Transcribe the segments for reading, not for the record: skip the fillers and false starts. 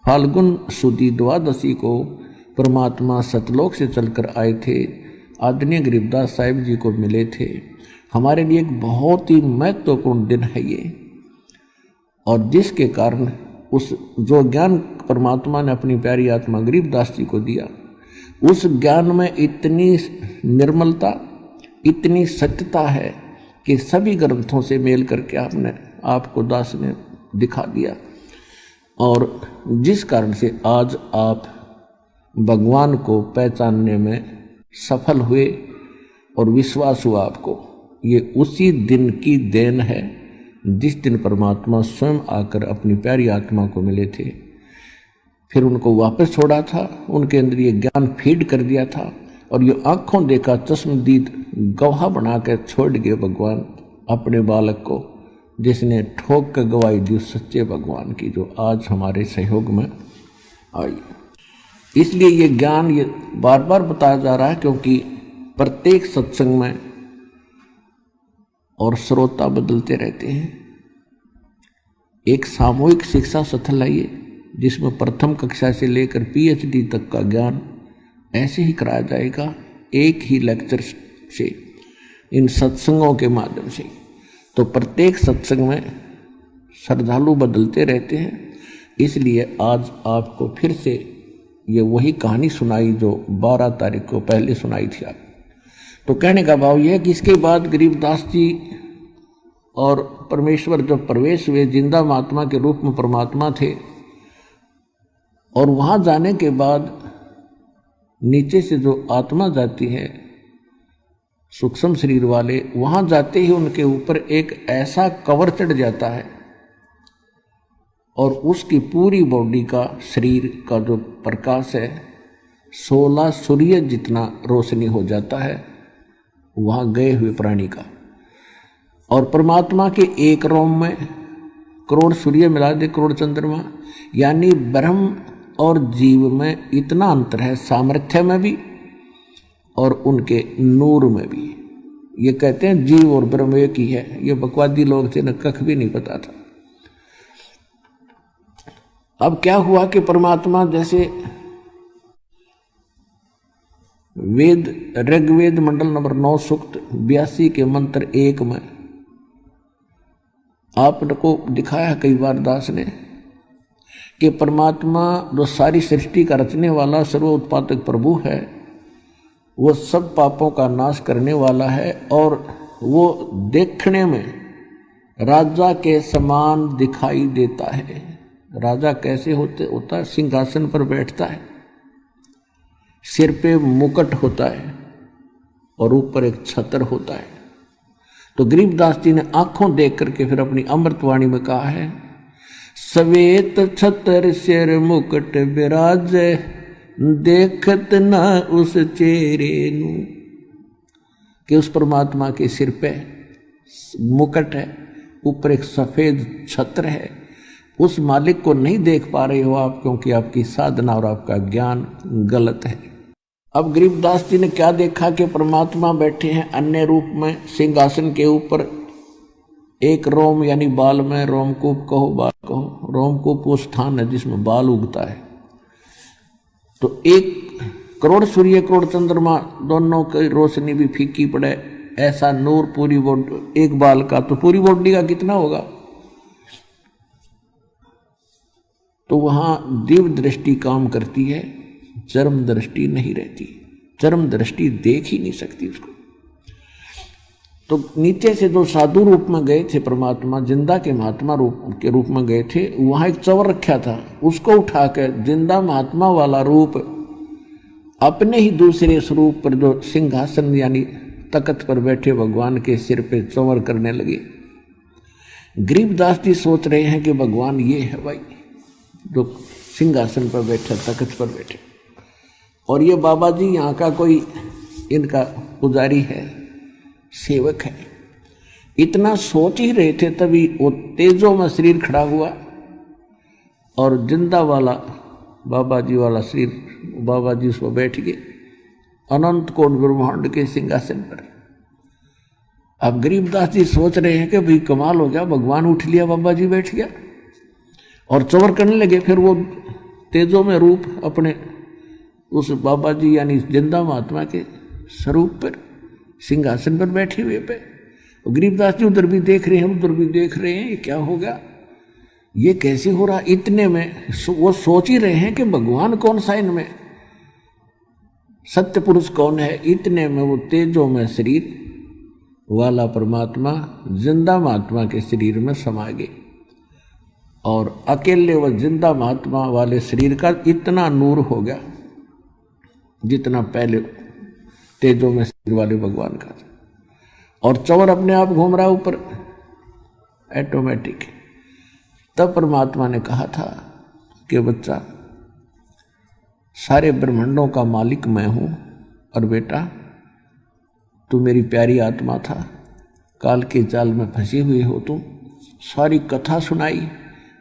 फाल्गुन सुदी द्वादशी को परमात्मा सतलोक से चलकर आए थे, आदरणीय गरीबदास साहिब जी को मिले थे। हमारे लिए एक बहुत ही महत्वपूर्ण दिन है ये, और जिसके कारण उस जो ज्ञान परमात्मा ने अपनी प्यारी आत्मा गरीबदास जी को दिया, उस ज्ञान में इतनी निर्मलता, इतनी सत्यता है कि सभी ग्रंथों से मेल करके आपको दास ने दिखा दिया, और जिस कारण से आज आप भगवान को पहचानने में सफल हुए और विश्वास हुआ आपको। ये उसी दिन की देन है जिस दिन परमात्मा स्वयं आकर अपनी प्यारी आत्मा को मिले थे, फिर उनको वापस छोड़ा था, उनके अंदर ये ज्ञान फीड कर दिया था, और ये आंखों देखा चश्मदीद गवाह बना कर छोड़ गए भगवान अपने बालक को, जिसने ठोक कर गवाही दी सच्चे भगवान की, जो आज हमारे सहयोग में आई। इसलिए ये ज्ञान ये बार बार बताया जा रहा है, क्योंकि प्रत्येक सत्संग में और श्रोता बदलते रहते हैं। एक सामूहिक शिक्षा सत्र लाइए जिसमें प्रथम कक्षा से लेकर पीएचडी तक का ज्ञान ऐसे ही कराया जाएगा, एक ही लेक्चर से, इन सत्संगों के माध्यम से। तो प्रत्येक सत्संग में श्रद्धालु बदलते रहते हैं, इसलिए आज आपको फिर से ये वही कहानी सुनाई जो 12 तारीख को पहले सुनाई थी आप। तो कहने का भाव यह है कि इसके बाद गरीबदास जी और परमेश्वर जब प्रवेश हुए, जिंदा महात्मा के रूप में परमात्मा थे, और वहाँ जाने के बाद नीचे से जो आत्मा जाती है सूक्ष्म शरीर वाले, वहाँ जाते ही उनके ऊपर एक ऐसा कवर चढ़ जाता है, और उसकी पूरी बॉडी का, शरीर का जो प्रकाश है 16 सूर्य जितना रोशनी हो जाता है वहाँ गए हुए प्राणी का। और परमात्मा के एक रोम में करोड़ सूर्य मिला दे, करोड़ चंद्रमा, यानी ब्रह्म और जीव में इतना अंतर है, सामर्थ्य में भी और उनके नूर में भी। ये कहते हैं जीव और ब्रह्म एक ही है, ये बकवादी लोग थे, न कख भी नहीं पता था। अब क्या हुआ कि परमात्मा जैसे वेद, ऋग्वेद मंडल नंबर 9 सूक्त 82 के मंत्र 1 में आपको दिखाया कई बार दास ने कि परमात्मा जो सारी सृष्टि का रचने वाला सर्व उत्पादक प्रभु है, वो सब पापों का नाश करने वाला है, और वो देखने में राजा के समान दिखाई देता है। राजा कैसे होता है? सिंहासन पर बैठता है, सिर पे मुकुट होता है और ऊपर एक छत्र होता है। तो गरीबदास जी ने आंखों देख करके फिर अपनी अमृतवाणी में कहा है, सवेत छत्र सिर मुकुट विराज, देखत न उस चेहरे नू, कि उस परमात्मा के सिर पे मुकुट है, ऊपर एक सफेद छत्र है। उस मालिक को नहीं देख पा रहे हो आप, क्योंकि आपकी साधना और आपका ज्ञान गलत है। अब गरीबदास जी ने क्या देखा कि परमात्मा बैठे हैं अन्य रूप में सिंहासन के ऊपर, एक रोम यानी बाल में, रोमकूप कहो बाल कहो, रोमकूप वो स्थान है जिसमें बाल उगता है। तो 1 करोड़ सूर्य करोड़ चंद्रमा दोनों की रोशनी भी फीकी पड़े, ऐसा नूर पूरी बॉडी, एक बाल का तो पूरी बॉडी का कितना होगा। तो वहां दिव्य दृष्टि काम करती है, चरम दृष्टि नहीं रहती, चरम दृष्टि देख ही नहीं सकती उसको। तो नीचे से जो साधु रूप में गए थे परमात्मा, जिंदा के महात्मा के रूप में गए थे, वहां एक चवर रखा था, उसको उठाकर जिंदा महात्मा वाला रूप अपने ही दूसरे स्वरूप पर जो सिंहासन यानी तख्त पर बैठे भगवान के सिर पे चवर करने लगे। गरीबदास जी सोच रहे हैं कि भगवान ये है भाई जो सिंहासन पर बैठे, तख्त पर बैठे, और ये बाबा जी यहाँ का कोई इनका पुजारी है, सेवक है। इतना सोच ही रहे थे तभी वो तेजों में शरीर खड़ा हुआ और जिंदा वाला बाबा जी वाला शरीर, बाबा जी उस पर बैठ गए अनंत कोट ब्रह्मांड के सिंहासन पर। अब गरीबदास जी सोच रहे हैं कि भाई कमाल हो गया, भगवान उठ लिया, बाबा जी बैठ गया, और चवर करने लगे। फिर वो तेजों में रूप अपने उस बाबा जी यानी जिंदा महात्मा के स्वरूप पर सिंहासन पर बैठे हुए पे। गरीबदास जी उधर भी देख रहे हैं, उधर भी देख रहे हैं, ये क्या हो गया, ये कैसे हो रहा। इतने में वो सोच ही रहे हैं कि भगवान कौन सा इनमें, सत्य पुरुष कौन है। इतने में वो तेजों में शरीर वाला परमात्मा जिंदा महात्मा के शरीर में समा गए और अकेले वह जिंदा महात्मा वाले शरीर का इतना नूर हो गया जितना पहले तेजों में शरीर वाले भगवान का था। और चौर अपने आप घूम रहा ऊपर ऑटोमेटिक। तब परमात्मा ने कहा था कि बच्चा, सारे ब्रह्मांडों का मालिक मैं हूं और बेटा तू मेरी प्यारी आत्मा था, काल के जाल में फंसी हुई हो तुम। सारी कथा सुनाई,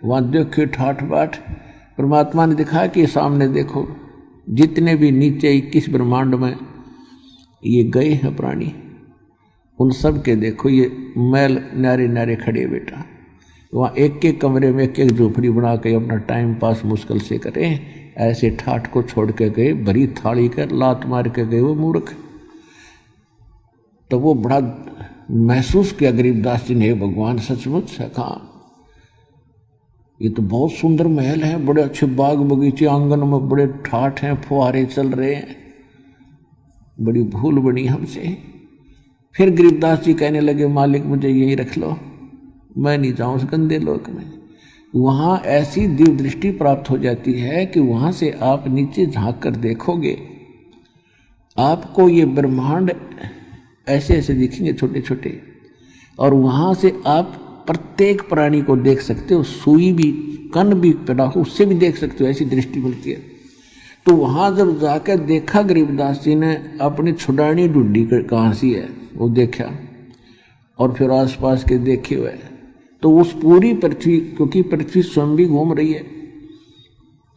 वहाँ देखो ठाठ बाट। परमात्मा ने दिखाया कि सामने देखो जितने भी नीचे 21 ब्रह्मांड में ये गए हैं प्राणी, उन सब के देखो ये मैल नारे नारे खड़े बेटा। वहाँ एक एक कमरे में एक एक झोपड़ी बना के अपना टाइम पास मुश्किल से करें, ऐसे ठाठ को छोड़ के गए, भरी थाली कर लात मार के गए वो मूर्ख। तो वो बड़ा महसूस किया गरीबदास जी ने, भगवान सचमुच है। कहाँ ये तो बहुत सुंदर महल है, बड़े अच्छे बाग बगीचे, आंगन में बड़े ठाठ हैं, फुहारे चल रहे हैं, बड़ी भूल बनी हमसे। फिर गरीबदास जी कहने लगे, मालिक मुझे यहीं रख लो, मैं नहीं जाऊं उस गंदे लोक में। वहां ऐसी दिव्य दृष्टि प्राप्त हो जाती है कि वहां से आप नीचे झांक कर देखोगे, आपको ये ब्रह्मांड ऐसे ऐसे दिखेंगे छोटे छोटे, और वहां से आप प्रत्येक प्राणी को देख सकते हो, सुई भी कण भी पैदा हो उससे भी देख सकते हो, ऐसी दृष्टि मिलती है। तो वहां जब जाकर देखा गरीबदास जी ने, अपनी छुड़ानी ढूंढी कहाँ सी है वो देखा, और फिर आसपास के देखे हुए, तो उस पूरी पृथ्वी, क्योंकि पृथ्वी स्वयं भी घूम रही है,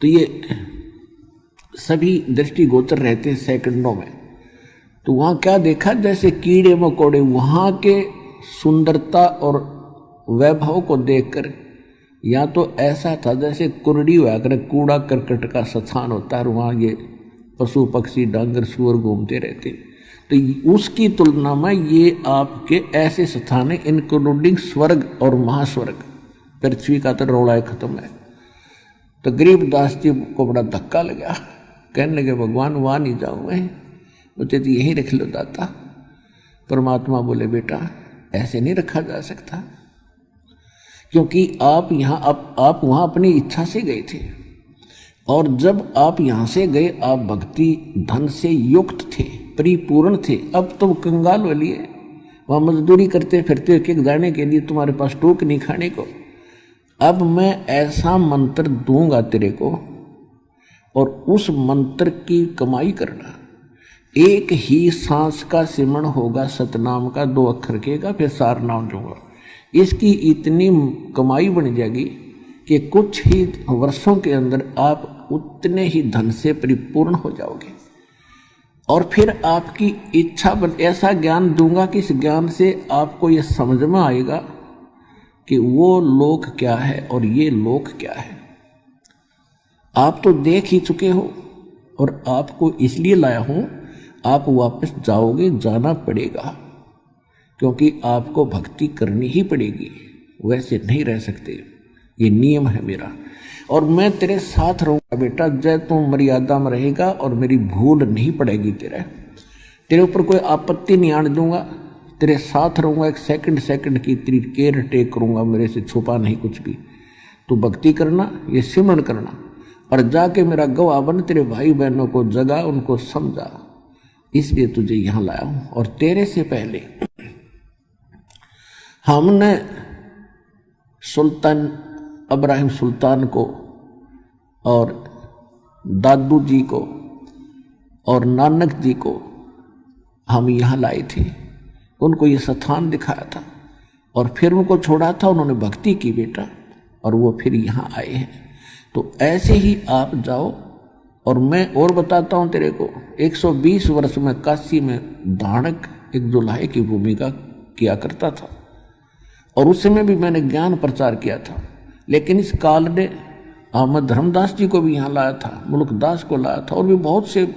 तो ये सभी दृष्टि गोचर रहते हैं सेकंडों में। तो वहाँ क्या देखा, जैसे कीड़े मकोड़े वहाँ के सुंदरता और वैभव को देखकर, या तो ऐसा था जैसे कुरड़ी हुआ कर कूड़ा करकट का स्थान होता है, वहाँ ये पशु पक्षी डांगर सुअर घूमते रहते। तो उसकी तुलना में ये आपके ऐसे स्थान है, इंक्लूडिंग स्वर्ग और महास्वर्ग। पृथ्वी का तो रौला खत्म है। तो गरीबदास जी को बड़ा धक्का लगा, कहने लगे भगवान वहाँ नहीं जाऊँ मैं, मुझे तो यहीं रख लो दाता। परमात्मा बोले बेटा ऐसे नहीं रखा जा सकता, क्योंकि आप यहाँ आप वहाँ अपनी इच्छा से गए थे, और जब आप यहाँ से गए आप भक्ति धन से युक्त थे, परिपूर्ण थे। अब तुम कंगाल वाली है, वहाँ मजदूरी करते फिरते एक एक दाने के लिए, तुम्हारे पास टोक नहीं खाने को। अब मैं ऐसा मंत्र दूंगा तेरे को, और उस मंत्र की कमाई करना। एक ही सांस का सिमरण होगा सतनाम का, 2 अक्षर के का, फिर सार नाम दूंगा। इसकी इतनी कमाई बन जाएगी कि कुछ ही वर्षों के अंदर आप उतने ही धन से परिपूर्ण हो जाओगे। और फिर आपकी इच्छा बन, ऐसा ज्ञान दूंगा कि इस ज्ञान से आपको यह समझ में आएगा कि वो लोक क्या है और ये लोक क्या है। आप तो देख ही चुके हो, और आपको इसलिए लाया हूं, आप वापस जाओगे, जाना पड़ेगा, क्योंकि आपको भक्ति करनी ही पड़ेगी, वैसे नहीं रह सकते, ये नियम है मेरा। और मैं तेरे साथ रहूंगा बेटा, जय तू मर्यादा में रहेगा और मेरी भूल नहीं पड़ेगी, तेरे ऊपर कोई आपत्ति नहीं आने दूंगा, तेरे साथ रहूंगा, एक सेकंड सेकंड की तेरी केयर टेक करूंगा, मेरे से छुपा नहीं कुछ भी। तू भक्ति करना, ये सिमरण करना, और जाके मेरा गवाह बन, तेरे भाई बहनों को जगा, उनको समझा, इसलिए तुझे यहां लाया हूं। और तेरे से पहले हमने सुल्तान इब्राहिम सुल्तान को और दादू जी को और नानक जी को हम यहाँ लाए थे, उनको ये स्थान दिखाया था, और फिर उनको छोड़ा था, उन्होंने भक्ति की बेटा, और वो फिर यहाँ आए हैं। तो ऐसे ही आप जाओ। और मैं और बताता हूँ तेरे को, 120 वर्ष में काशी में धाणक एक दुल्हे की भूमिका किया करता था, और उस समय भी मैंने ज्ञान प्रचार किया था। लेकिन इस काल ने अहमद धर्मदास जी को भी यहाँ लाया था, मुल्कदास को लाया था, और भी बहुत से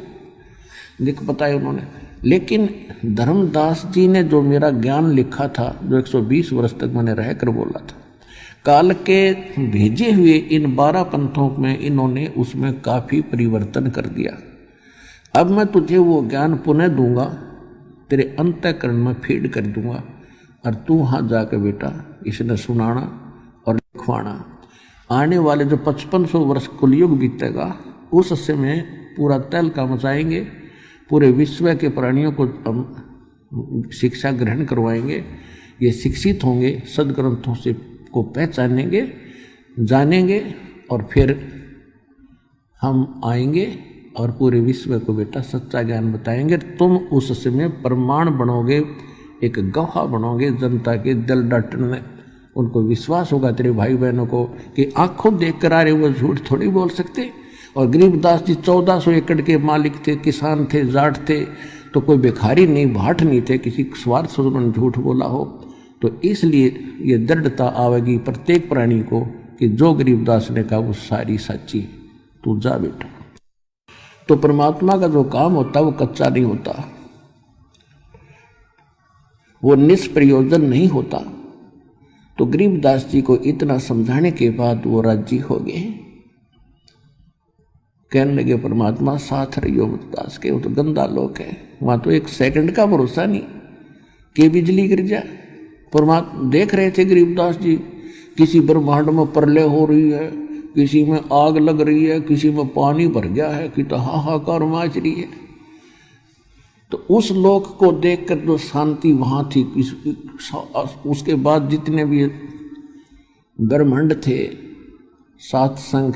लिख बताए उन्होंने। लेकिन धर्मदास जी ने जो मेरा ज्ञान लिखा था, जो 120 वर्ष तक मैंने रहकर बोला था, काल के भेजे हुए इन 12 पंथों में इन्होंने उसमें काफी परिवर्तन कर दिया। अब मैं तुझे वो ज्ञान पुनः दूंगा, तेरे अंतःकरण में फीड कर दूंगा, और तू वहाँ जाकर बेटा इसने सुनाना और लिखवाना। आने वाले जो 5500 वर्ष कलयुग बीतेगा, उस समय पूरा तहलका मचाएंगे, पूरे विश्व के प्राणियों को हम शिक्षा ग्रहण करवाएंगे, ये शिक्षित होंगे, सदग्रंथों से को पहचानेंगे, जानेंगे, और फिर हम आएंगे और पूरे विश्व को बेटा सच्चा ज्ञान बताएंगे। तुम उस समय प्रमाण बनोगे, एक गवाह बनोगे जनता के दिल डटने, उनको विश्वास होगा तेरे भाई बहनों को कि आंखों देख कर आ रहे वो झूठ थोड़ी बोल सकते। और गरीबदास जी 1400 एकड़ के मालिक थे, किसान थे, जाट थे, तो कोई भिखारी नहीं, भाट नहीं थे, किसी स्वार्थ से उन्होंने झूठ बोला हो। तो इसलिए ये दृढ़ता आवेगी प्रत्येक प्राणी को कि जो गरीबदास ने कहा वो सारी सच्ची, तू जा बेटा। तो परमात्मा का जो काम होता वो कच्चा नहीं होता, वो निष्प्रयोजन नहीं होता। तो गरीबदास जी को इतना समझाने के बाद वो राजी हो गए, कहने लगे परमात्मा साथ रहियो दास के, वो तो गंदा लोक है, वहां तो एक सेकंड का भरोसा नहीं कि बिजली गिर जाए। परमात्मा देख रहे थे गरीबदास जी, किसी ब्रह्मांड में प्रलय हो रही है, किसी में आग लग रही है, किसी में पानी भर गया है, कि तो हाहाकार मच रही है। तो उस लोक को देखकर जो शांति वहां थी, उसके बाद जितने भी ब्रह्मांड थे, 7 संघ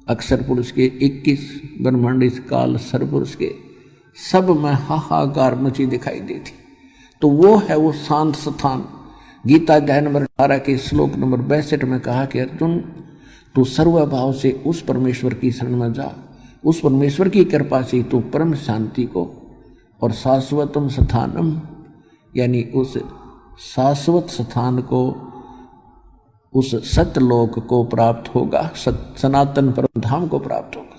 अक्षर पुरुष के, 21 ब्रह्मांड इस काल सरपुरुष के, सब में हाहाकार मची दिखाई देती। तो वो है वो शांत स्थान। गीता अध्याय नंबर 18 के श्लोक नंबर 62 में कहा कि अर्जुन तू सर्वभाव से उस परमेश्वर की शरण में जा, उस परमेश्वर की कृपा से तू परम शांति को और शाश्वतम स्थानम, यानी उस शाश्वत स्थान को, उस सत्यलोक को प्राप्त होगा, सनातन परम धाम को प्राप्त होगा।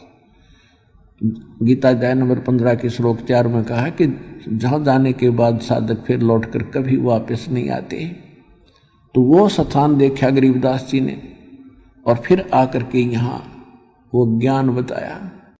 गीता अध्याय नंबर 15 के श्लोक 4 में कहा कि जहाँ जाने के बाद साधक फिर लौटकर कभी वापस नहीं आते। तो वो स्थान देखा गरीबदास जी ने, और फिर आकर के यहाँ वो ज्ञान बताया।